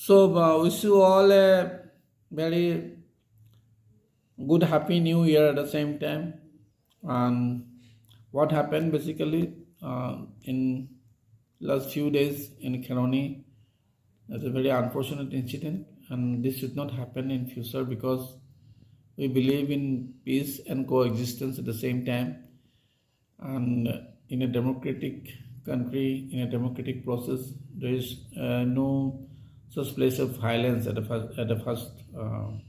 Wish you all a very good, happy new year at the same time. And what happened basically in last few days in Keroni, that's a very unfortunate incident, and this should not happen in future because we believe in peace and coexistence at the same time. And in a democratic country, in a democratic process, there is no such place of violence at the first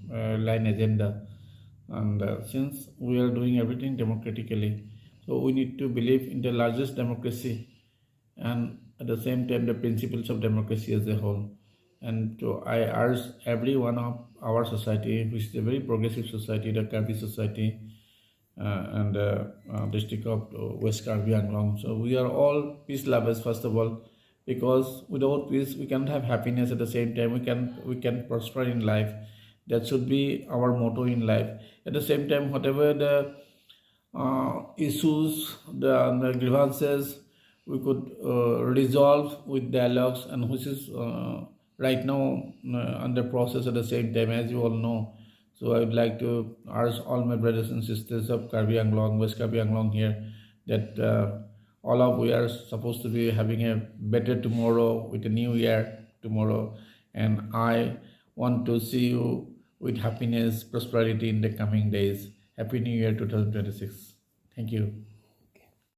line agenda. And since we are doing everything democratically, so we need to believe in the largest democracy and at the same time the principles of democracy as a whole. And so I urge every one of our society, which is a very progressive society, the Karbi society, and district of West Karbi Anglong. So we are all peace lovers first of all, because without peace we cannot have happiness. At the same time, we can prosper in life. That should be our motto in life. At the same time, whatever the issues, the grievances, we could resolve with dialogues, and which is right now under process at the same time, as you all know. So I would like to urge all my brothers and sisters of Karbi Anglong, West Karbi Anglong here, that all of we are supposed to be having a better tomorrow with a new year tomorrow. And I want to see you with happiness, prosperity in the coming days. Happy New Year 2026. Thank you.